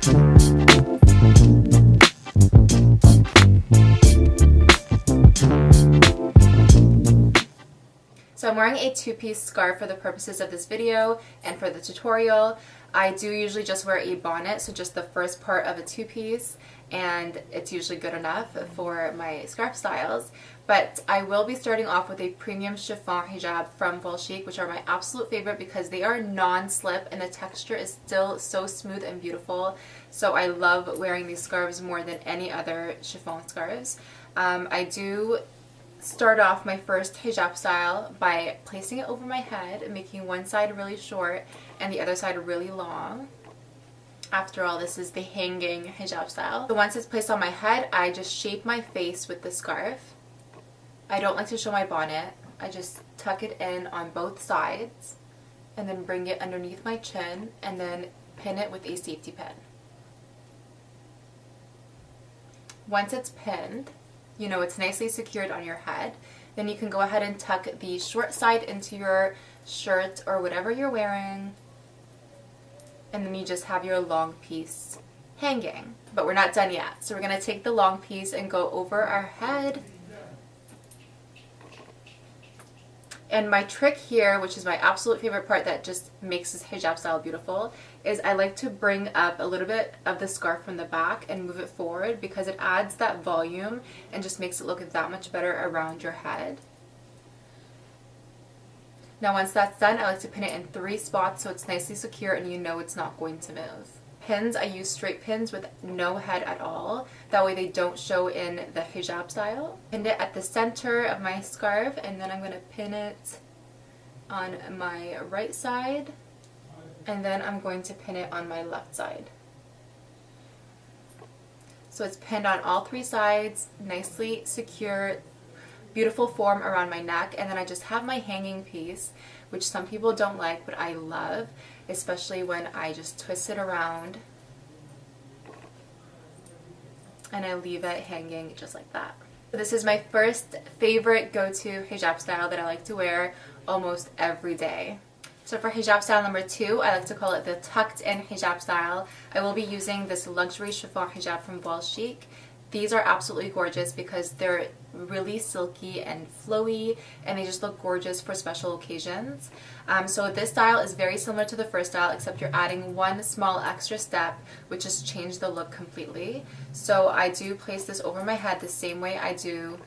So I'm wearing a two-piece scarf for the purposes of this video and for the tutorial. I do usually just wear a bonnet, so just the first part of a two-piece, and it's usually good enough for my scarf styles. But I will be starting off with a premium chiffon hijab from Chic, which are my absolute favorite because they are non-slip and the texture is still so smooth and beautiful. So I love wearing these scarves more than any other chiffon scarves. I do start off my first hijab style by placing it over my head and making one side really short and the other side really long. After all, this is the hanging hijab style. So once it's placed on my head, I just shape my face with the scarf. I don't like to show my bonnet. I just tuck it in on both sides and then bring it underneath my chin and then pin it with a safety pin. Once it's pinned, you know it's nicely secured on your head, then you can go ahead and tuck the short side into your shirt or whatever you're wearing, and then you just have your long piece hanging. But we're not done yet, so we're going to take the long piece and go over our head. And my trick here, which is my absolute favorite part that just makes this hijab style beautiful, is I like to bring up a little bit of the scarf from the back and move it forward because it adds that volume and just makes it look that much better around your head. Now once that's done, I like to pin it in 3 spots so it's nicely secure and you know it's not going to move. Pins, I use straight pins with no head at all. That way they don't show in the hijab style. Pinned it at the center of my scarf, and then I'm going to pin it on my right side, and then I'm going to pin it on my left side. So it's pinned on all 3 sides, nicely secure, beautiful form around my neck, and then I just have my hanging piece, which some people don't like, but I love, especially when I just twist it around and I leave it hanging just like that. So this is my first favorite go-to hijab style that I like to wear almost every day. So for hijab style number 2, I like to call it the tucked in hijab style. I will be using this luxury chiffon hijab from Chic. These are absolutely gorgeous because they're really silky and flowy and they just look gorgeous for special occasions. So this style is very similar to the first style, except you're adding one small extra step, which has changed the look completely. So I do place this over my head the same way I do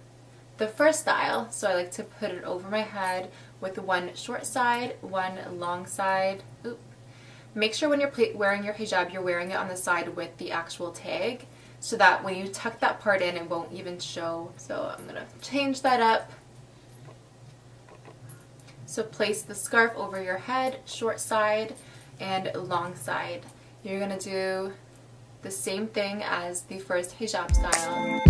the first style. So I like to put it over my head with one short side, one long side. Oop. Make sure when you're wearing your hijab, you're wearing it on the side with the actual tag, so that when you tuck that part in, it won't even show. So I'm going to change that up. So place the scarf over your head, short side and long side. You're going to do the same thing as the first hijab style.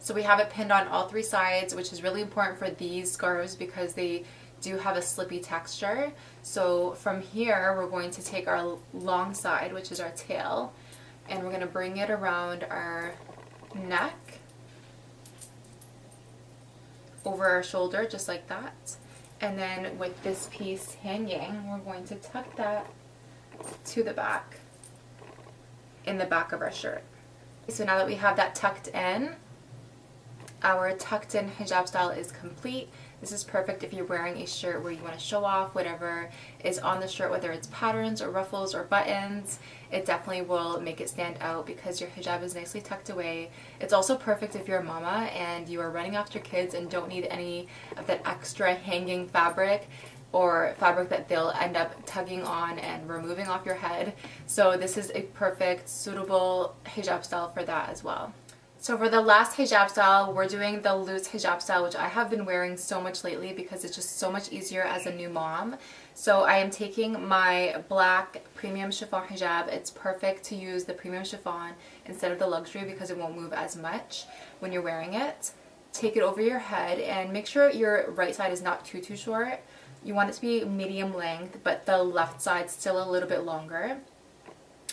So we have it pinned on all 3 sides, which is really important for these scarves because they do have a slippy texture. So from here, we're going to take our long side, which is our tail, and we're going to bring it around our neck, over our shoulder, just like that. And then with this piece hanging, we're going to tuck that to the back, in the back of our shirt. So now that we have that tucked in, our tucked in hijab style is complete. This is perfect if you're wearing a shirt where you want to show off whatever is on the shirt, whether it's patterns or ruffles or buttons. It definitely will make it stand out because your hijab is nicely tucked away. It's also perfect if you're a mama and you are running after kids and don't need any of that extra hanging fabric or fabric that they'll end up tugging on and removing off your head. So this is a perfect, suitable hijab style for that as well. So for the last hijab style, we're doing the loose hijab style, which I have been wearing so much lately because it's just so much easier as a new mom. So I am taking my black premium chiffon hijab. It's perfect to use the premium chiffon instead of the luxury because it won't move as much when you're wearing it. take it over your head and make sure your right side is not too short. You want it to be medium length, but the left side still a little bit longer.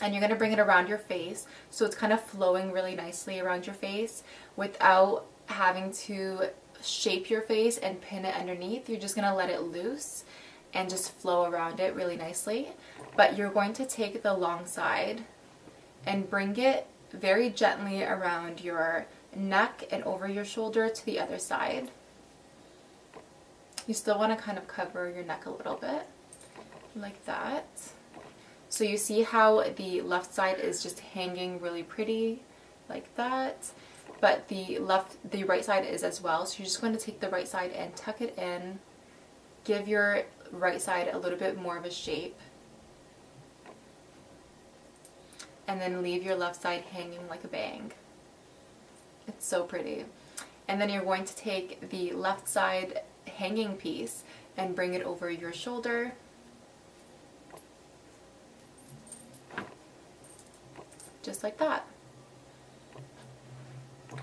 And you're going to bring it around your face so it's kind of flowing really nicely around your face without having to shape your face and pin it underneath. You're just going to let it loose and just flow around it really nicely. But you're going to take the long side and bring it very gently around your neck and over your shoulder to the other side. You still want to kind of cover your neck a little bit, like that. So you see how the left side is just hanging really pretty, like that. But the right side is as well. So you're just going to take the right side and tuck it in. Give your right side a little bit more of a shape. And then leave your left side hanging like a bang. It's so pretty. And then you're going to take the left side hanging piece and bring it over your shoulder. Just like that.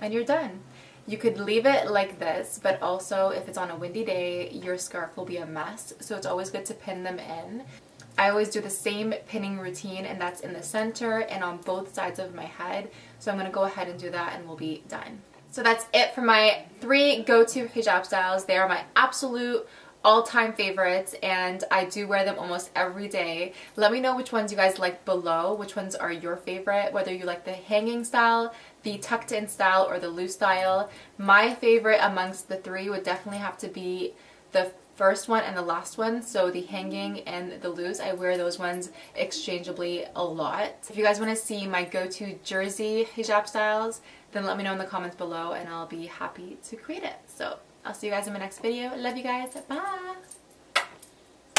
And you're done. You could leave it like this, but also if it's on a windy day, your scarf will be a mess. So it's always good to pin them in. I always do the same pinning routine, and that's in the center and on both sides of my head. So I'm going to go ahead and do that and we'll be done. So that's it for my 3 go-to hijab styles. They are my absolute all-time favorites, and I do wear them almost every day. Let me know which ones you guys like below, which ones are your favorite, whether you like the hanging style, the tucked in style, or the loose style. My favorite amongst the 3 would definitely have to be the first one and the last one, so the hanging and the loose. I wear those ones exchangeably a lot. If you guys want to see my go-to jersey hijab styles, then let me know in the comments below and I'll be happy to create it. So I'll see you guys in my next video. Love you guys. Bye!